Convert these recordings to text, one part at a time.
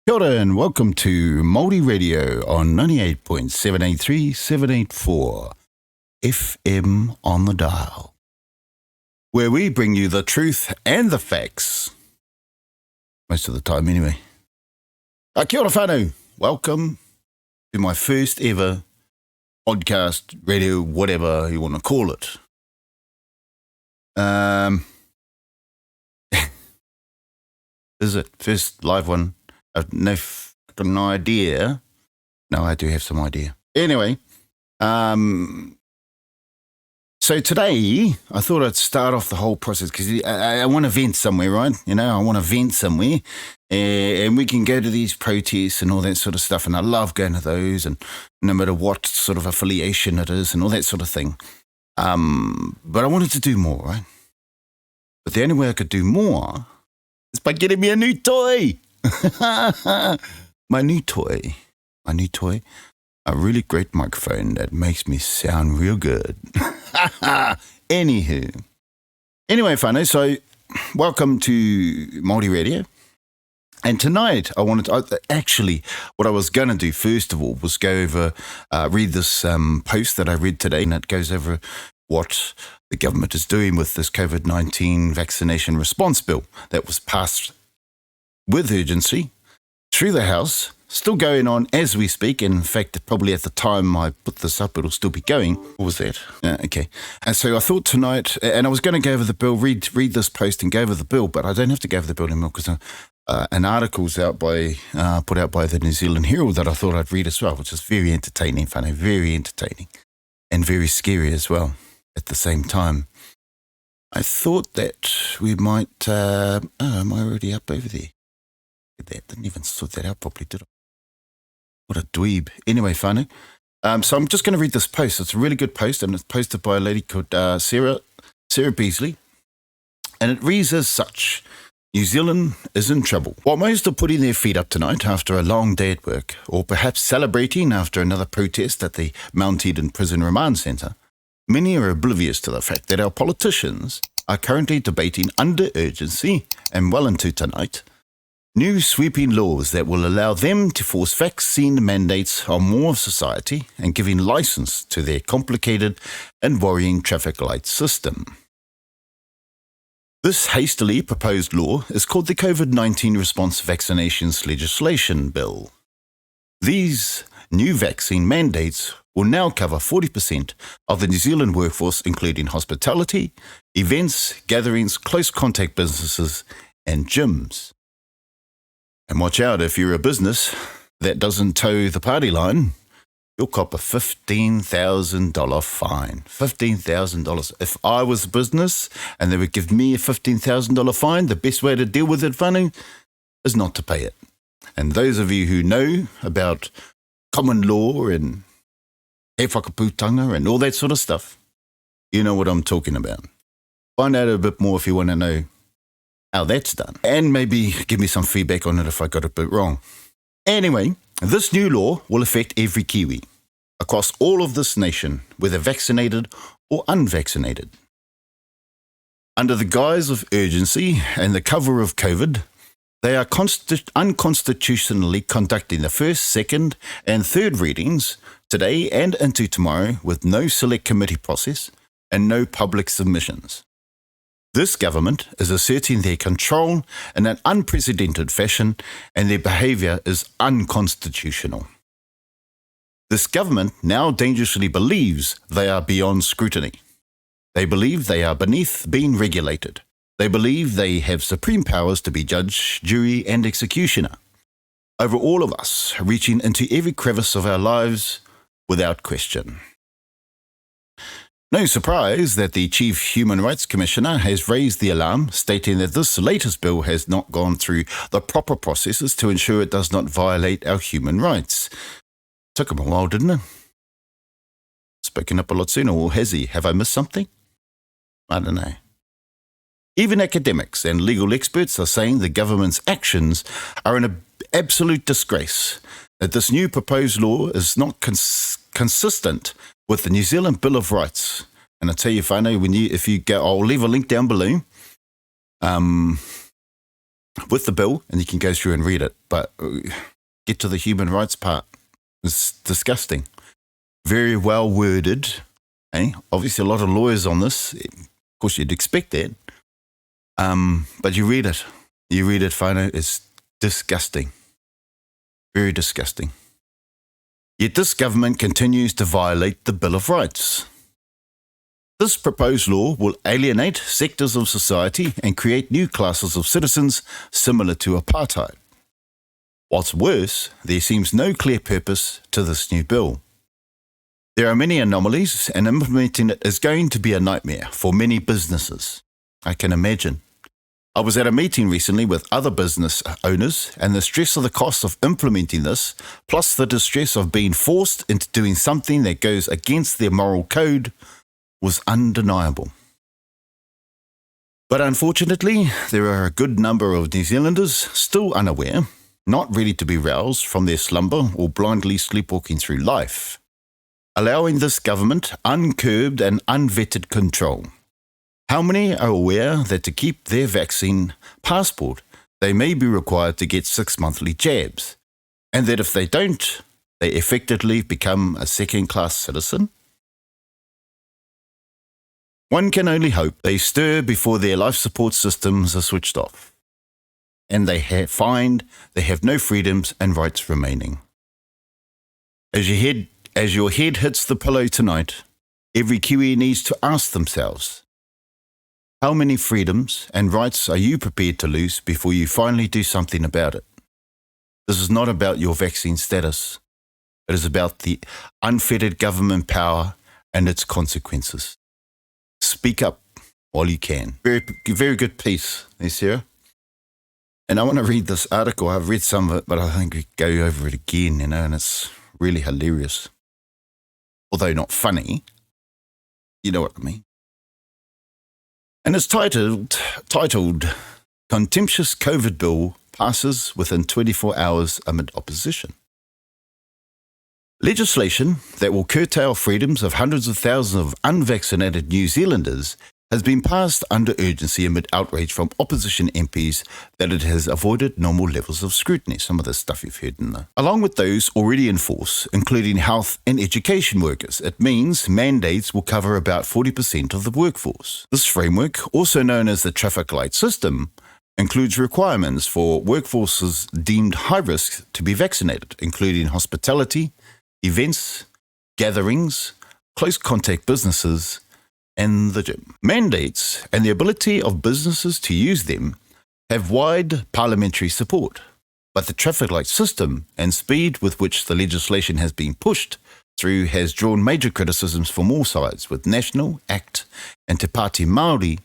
Kia ora and welcome to Maori Radio on 98.783 784 FM on the dial, where we bring you the truth and the facts. Most of the time anyway. Kia ora whānau. Welcome to my first ever podcast, radio, whatever you want to call it. This is it. First live one. I've no idea. No, I do have some idea. Anyway, so today I thought I'd start off the whole process because I want to vent somewhere, right? You know, I want to vent somewhere, and we can go to these protests and all that sort of stuff, and I love going to those, and no matter what sort of affiliation it is and all that sort of thing. But I wanted to do more, right? But the only way I could do more is by getting me a new toy. My new toy, a really great microphone that makes me sound real good. Anyway, whānau, so welcome to Maori Radio. And tonight what I was going to do first of all was go over, read this post that I read today, and it goes over what the government is doing with this COVID-19 vaccination response bill that was passed with urgency through the House, still going on as we speak. In fact, probably at the time I put this up, it'll still be going. What was that? Okay. And so I thought tonight, and I was going to go over the bill, read this post and go over the bill, but I don't have to go over the bill anymore because an article's put out by the New Zealand Herald that I thought I'd read as well, which is very entertaining, whānau, very entertaining and very scary as well at the same time. I thought that we might, am I already up over there? That didn't even sort that out properly, did I? What a dweeb. Anyway, whānau. So I'm just going to read this post. It's a really good post, and it's posted by a lady called Sarah Beasley. And it reads as such: New Zealand is in trouble. While most are putting their feet up tonight after a long day at work, or perhaps celebrating after another protest at the Mount Eden Prison Remand Centre, many are oblivious to the fact that our politicians are currently debating under urgency, and well into tonight, new sweeping laws that will allow them to force vaccine mandates on more of society and giving license to their complicated and worrying traffic light system. This hastily proposed law is called the COVID-19 Response Vaccinations Legislation Bill. These new vaccine mandates will now cover 40% of the New Zealand workforce, including hospitality, events, gatherings, close contact businesses, and gyms. And watch out, if you're a business that doesn't toe the party line, you'll cop a $15,000 fine. $15,000. If I was a business and they would give me a $15,000 fine, the best way to deal with it, whānau, is not to pay it. And those of you who know about common law and he whakaputanga and all that sort of stuff, you know what I'm talking about. Find out a bit more if you want to know how that's done, and maybe give me some feedback on it if I got it a bit wrong. Anyway, this new law will affect every Kiwi across all of this nation, whether vaccinated or unvaccinated. Under the guise of urgency and the cover of COVID, they are unconstitutionally conducting the first, second, and third readings today and into tomorrow with no select committee process and no public submissions. This government is asserting their control in an unprecedented fashion, and their behaviour is unconstitutional. This government now dangerously believes they are beyond scrutiny. They believe they are beneath being regulated. They believe they have supreme powers to be judge, jury, and executioner over all of us, reaching into every crevice of our lives without question. No surprise that the Chief Human Rights Commissioner has raised the alarm, stating that this latest bill has not gone through the proper processes to ensure it does not violate our human rights. Took him a while, didn't it? Spoken up a lot sooner, or has he? Have I missed something? I don't know. Even academics and legal experts are saying the government's actions are an absolute disgrace, that this new proposed law is not consistent with the New Zealand Bill of Rights. And I tell you, whānau, if you go, I'll leave a link down below. with the bill, and you can go through and read it, but get to the human rights part. It's disgusting. Very well worded. Obviously, a lot of lawyers on this. Of course, you'd expect that. But you read it. Whānau, it's disgusting. Very disgusting. Yet this government continues to violate the Bill of Rights. This proposed law will alienate sectors of society and create new classes of citizens similar to apartheid. What's worse, there seems no clear purpose to this new bill. There are many anomalies, and implementing it is going to be a nightmare for many businesses. I can imagine. I was at a meeting recently with other business owners, and the stress of the cost of implementing this, plus the distress of being forced into doing something that goes against their moral code, was undeniable. But unfortunately, there are a good number of New Zealanders still unaware, not ready to be roused from their slumber or blindly sleepwalking through life, allowing this government uncurbed and unvetted control. How many are aware that to keep their vaccine passport, they may be required to get 6 monthly jabs, and that if they don't, they effectively become a second-class citizen? One can only hope they stir before their life support systems are switched off, and they find they have no freedoms and rights remaining. As your head hits the pillow tonight, every Kiwi needs to ask themselves, how many freedoms and rights are you prepared to lose before you finally do something about it? This is not about your vaccine status. It is about the unfettered government power and its consequences. Speak up while you can. Very, very good piece, Sarah. And I want to read this article. I've read some of it, but I think we go over it again, and it's really hilarious. Although not funny. You know what I mean. And it's titled, Contemptuous COVID Bill Passes Within 24 Hours Amid Opposition. Legislation that will curtail freedoms of hundreds of thousands of unvaccinated New Zealanders has been passed under urgency amid outrage from opposition MPs that it has avoided normal levels of scrutiny. Some of the stuff you've heard in there. Along with those already in force, including health and education workers, it means mandates will cover about 40% of the workforce. This framework, also known as the traffic light system, includes requirements for workforces deemed high risk to be vaccinated, including hospitality, events, gatherings, close contact businesses, and the gym. Mandates and the ability of businesses to use them have wide parliamentary support, but the traffic light system and speed with which the legislation has been pushed through has drawn major criticisms from all sides, with National, ACT and Te Pāti Maori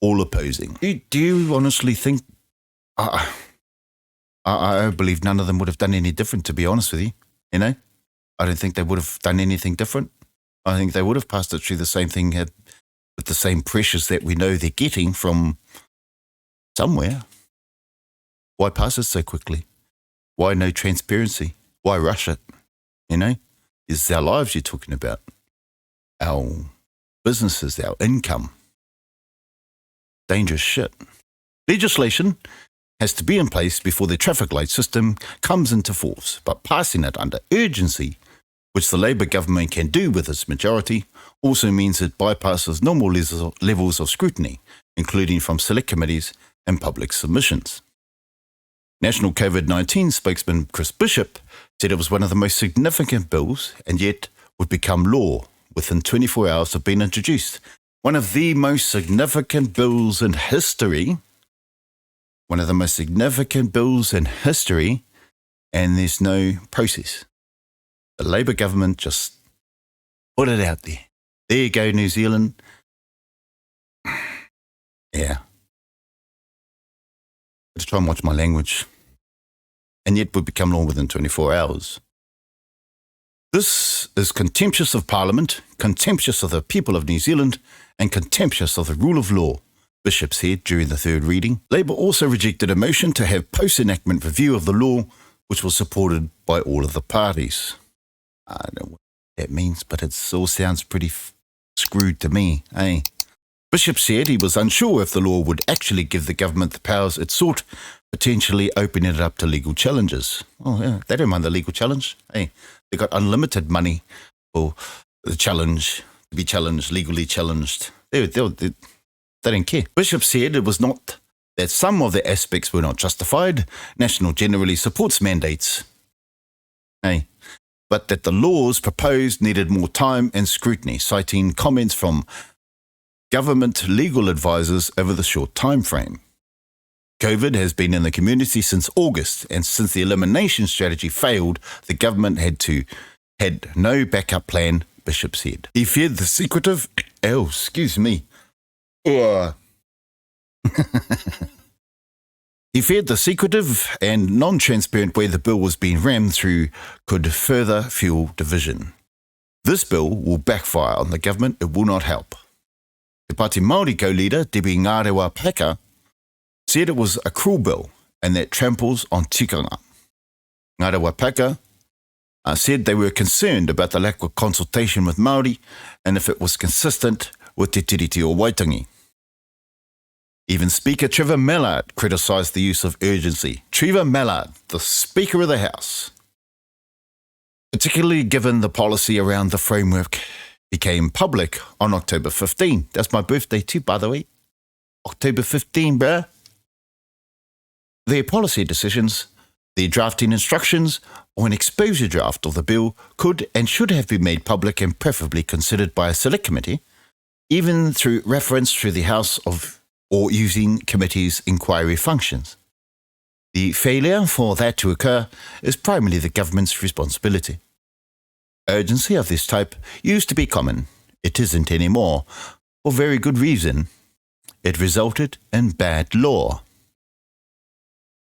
all opposing. Do you honestly think... I believe none of them would have done any different, to be honest with you. I don't think they would have done anything different. I think they would have passed it through the same thing with the same pressures that we know they're getting from somewhere. Why pass it so quickly? Why no transparency? Why rush it? It's our lives you're talking about. Our businesses, our income. Dangerous shit. Legislation has to be in place before the traffic light system comes into force, but passing it under urgency, which the Labour government can do with its majority, also means it bypasses normal levels of scrutiny, including from select committees and public submissions. National COVID-19 spokesman Chris Bishop said it was one of the most significant bills and yet would become law within 24 hours of being introduced. One of the most significant bills in history, and there's no process. The Labour government just put it out there. There you go, New Zealand. Yeah. Just try and watch my language. And yet would become law within 24 hours. This is contemptuous of Parliament, contemptuous of the people of New Zealand, and contemptuous of the rule of law, Bishop said during the third reading. Labour also rejected a motion to have post-enactment review of the law, which was supported by all of the parties. I don't know what that means, but it all sounds pretty screwed to me, eh? Bishop said he was unsure if the law would actually give the government the powers it sought, potentially opening it up to legal challenges. Oh, yeah, they don't mind the legal challenge. Hey, they got unlimited money for the challenge, to be challenged, legally challenged. They don't care. Bishop said it was not that some of the aspects were not justified. National generally supports mandates. Hey, but that the laws proposed needed more time and scrutiny, citing comments from government legal advisors over the short time frame. COVID has been in the community since August, and since the elimination strategy failed, the government had no backup plan, Bishop said. He feared the secretive... Oh, excuse me. He feared the secretive and non-transparent way the bill was being rammed through could further fuel division. This bill will backfire on the government. It will not help. Te Pāti Māori co-leader, Debbie Ngārewa Peka, said it was a cruel bill and that tramples on tikanga. Ngārewa Peka said they were concerned about the lack of consultation with Māori and if it was consistent with Te Tiriti o Waitangi. Even Speaker Trevor Mallard criticised the use of urgency. Trevor Mallard, the Speaker of the House, particularly given the policy around the framework became public on October 15. That's my birthday too, by the way. October 15, bruh. Their policy decisions, their drafting instructions, or an exposure draft of the bill could and should have been made public and preferably considered by a select committee, even through reference to the House of or using committees' inquiry functions. The failure for that to occur is primarily the government's responsibility. Urgency of this type used to be common. It isn't anymore, for very good reason. It resulted in bad law.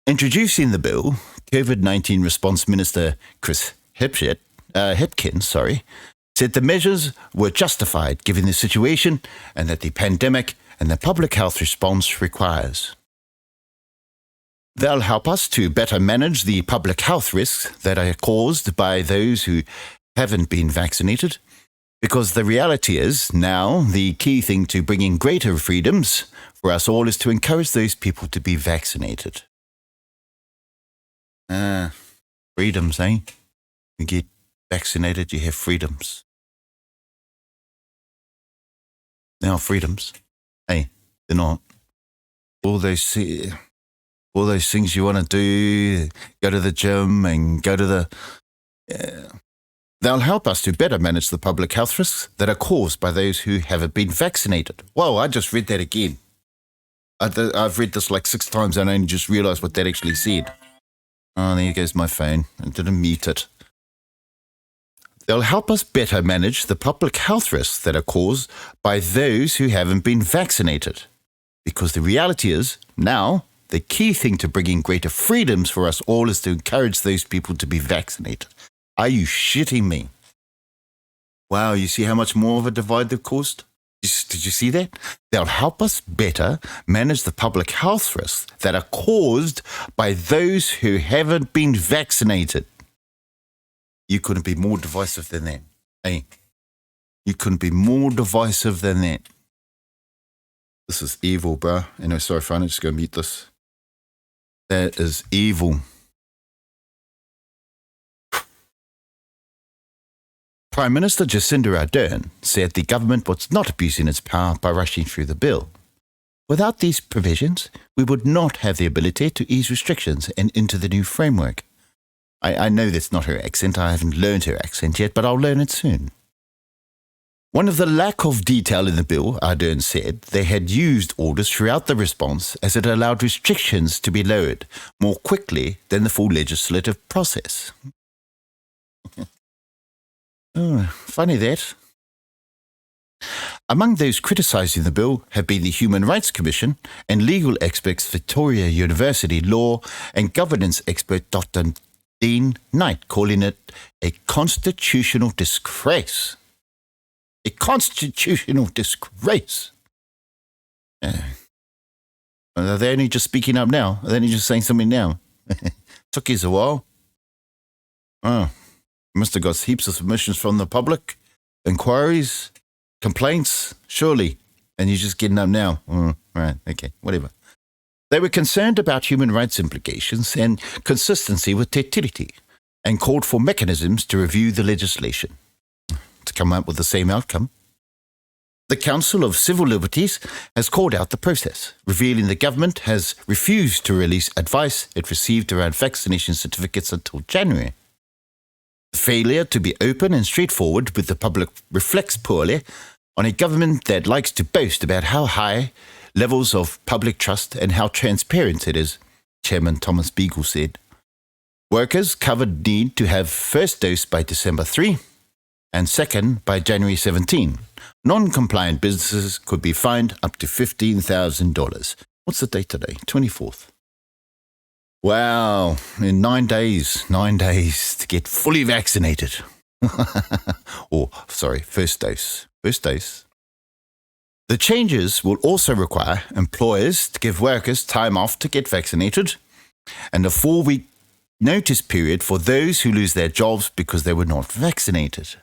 Introducing the bill, COVID-19 Response Minister Chris Hipkins said the measures were justified given the situation and that the pandemic and the public health response requires. They'll help us to better manage the public health risks that are caused by those who haven't been vaccinated, because the reality is now the key thing to bringing greater freedoms for us all is to encourage those people to be vaccinated. Freedoms, eh? You get vaccinated, you have freedoms. Now freedoms. Hey, they're not. All those things you want to do, go to the gym and go to the... They'll help us to better manage the public health risks that are caused by those who haven't been vaccinated. Whoa, I just read that again. I've read this like 6 times and I only just realised what that actually said. Oh, there goes my phone. I didn't mute it. They'll help us better manage the public health risks that are caused by those who haven't been vaccinated. Because the reality is, now, the key thing to bringing greater freedoms for us all is to encourage those people to be vaccinated. Are you shitting me? Wow, you see how much more of a divide they've caused? Did you see that? They'll help us better manage the public health risks that are caused by those who haven't been vaccinated. You couldn't be more divisive than that. Hey, you couldn't be more divisive than that. This is evil, bro. Anyway, sorry, fine. I'm just going to mute this. That is evil. Prime Minister Jacinda Ardern said the government was not abusing its power by rushing through the bill. Without these provisions, we would not have the ability to ease restrictions and into the new framework. I know that's not her accent. I haven't learned her accent yet, but I'll learn it soon. One of the lack of detail in the bill, Ardern said, they had used orders throughout the response as it allowed restrictions to be lowered more quickly than the full legislative process. Oh, funny that. Among those criticising the bill have been the Human Rights Commission and legal experts Victoria University law and governance expert Dr. Dean Knight, calling it a constitutional disgrace. A constitutional disgrace. Are they only just speaking up now? Are they only just saying something now? Took you a while. Oh, must have got heaps of submissions from the public, inquiries, complaints, surely. and you're just getting up now. Right, okay, whatever. They were concerned about human rights implications and consistency with Te Tiriti, and called for mechanisms to review the legislation to come up with the same outcome. The Council of Civil Liberties has called out the process, revealing the government has refused to release advice it received around vaccination certificates until January. The failure to be open and straightforward with the public reflects poorly on a government that likes to boast about how high levels of public trust and how transparent it is, Chairman Thomas Beagle said. Workers covered need to have first dose by December 3 and second by January 17. Non-compliant businesses could be fined up to $15,000. What's the date today? 24th. Wow, in 9 days to get fully vaccinated. First dose. The changes will also require employers to give workers time off to get vaccinated and a 4-week notice period for those who lose their jobs because they were not vaccinated.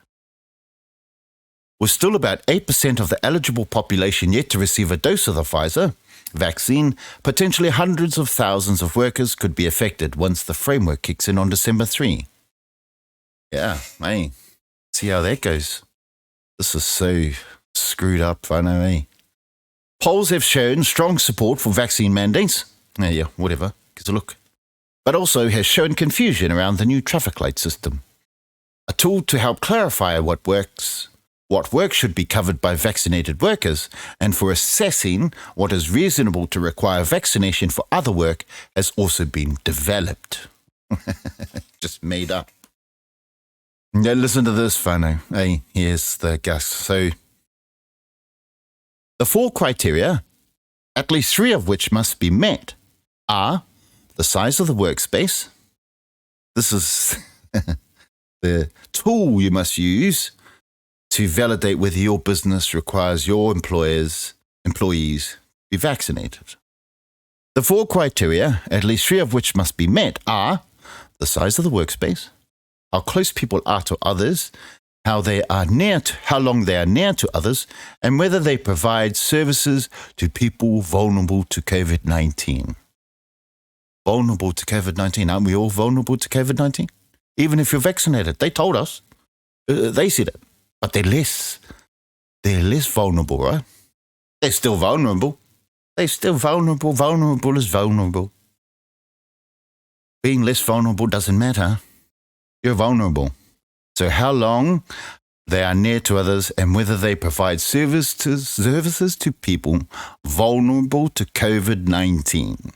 With still about 8% of the eligible population yet to receive a dose of the Pfizer vaccine, potentially hundreds of thousands of workers could be affected once the framework kicks in on December 3. Yeah, hey, see how that goes. This is so screwed up, I know, eh? Polls have shown strong support for vaccine mandates. Yeah, whatever, give a look. But also has shown confusion around the new traffic light system. A tool to help clarify what work should be covered by vaccinated workers, and for assessing what is reasonable to require vaccination for other work has also been developed. Just made up. Now listen to this, whānau. Hey, here's the gus. So, the 4 criteria, at least 3 of which must be met, are the size of the workspace. This is the tool you must use to validate whether your business requires your employees to be vaccinated. The 4 criteria, at least 3 of which must be met, are the size of the workspace, how close people are to others, how long they are near to others, and whether they provide services to people vulnerable to COVID-19. Vulnerable to COVID-19. Aren't we all vulnerable to COVID-19? Even if you're vaccinated. They told us. They said it. But they're less vulnerable, right? They're still vulnerable. They're still vulnerable. Vulnerable is vulnerable. Being less vulnerable doesn't matter. You're vulnerable. So how long they are near to others and whether they provide services to people vulnerable to COVID-19.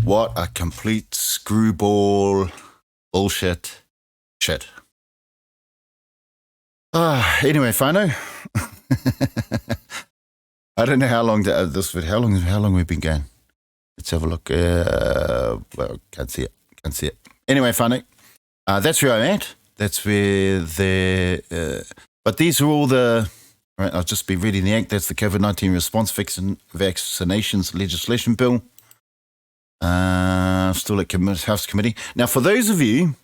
What a complete screwball bullshit shit. Anyway, whānau. I don't know how long how long we've been going. Let's have a look. Well, can't see it. Anyway, whānau. That's where I'm at. That's where but these are all the, right, I'll just be reading the act. That's the COVID-19 response vaccinations legislation bill. Still at House Committee. Now, for those of you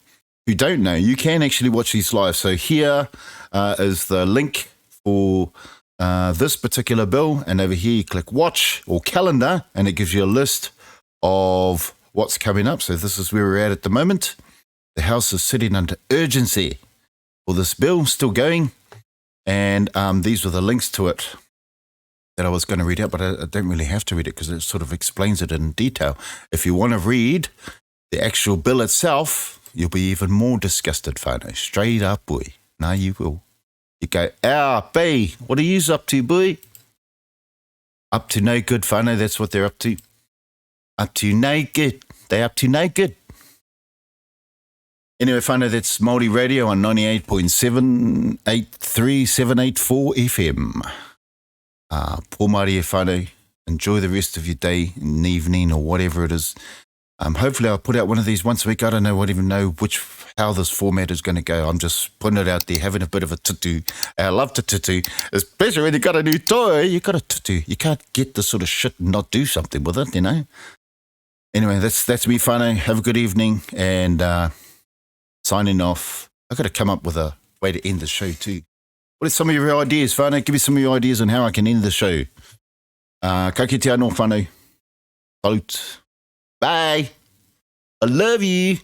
who don't know, you can actually watch these live. So here is the link for this particular bill. And over here, you click watch or calendar, and it gives you a list of what's coming up. So this is where we're at the moment. The House is sitting under urgency for this bill, still going. And these were the links to it that I was going to read out, but I don't really have to read it because it sort of explains it in detail. If you want to read the actual bill itself, you'll be even more disgusted, whānau. Straight up, boy. No, you will. You go, B, what are you up to, boy? Up to no good, whānau. That's what they're up to. Up to no good. They're up to no good. Anyway, whānau, that's Maori Radio on 98.7, 83784 FM. Pōmari e whānau. Enjoy the rest of your day and evening or whatever it is. Hopefully I'll put out one of these once a week. I don't even know how this format is going to go. I'm just putting it out there, having a bit of a tutu. I love to tutu, especially when you got a new toy. You got a tutu. You can't get this sort of shit and not do something with it, you know. Anyway, that's me, whānau. Have a good evening and signing off. I've got to come up with a way to end the show too. What are some of your ideas, whānau? Give me some of your ideas on how I can end the show. Ka kite anō whānau. Salute. Bye. I love you.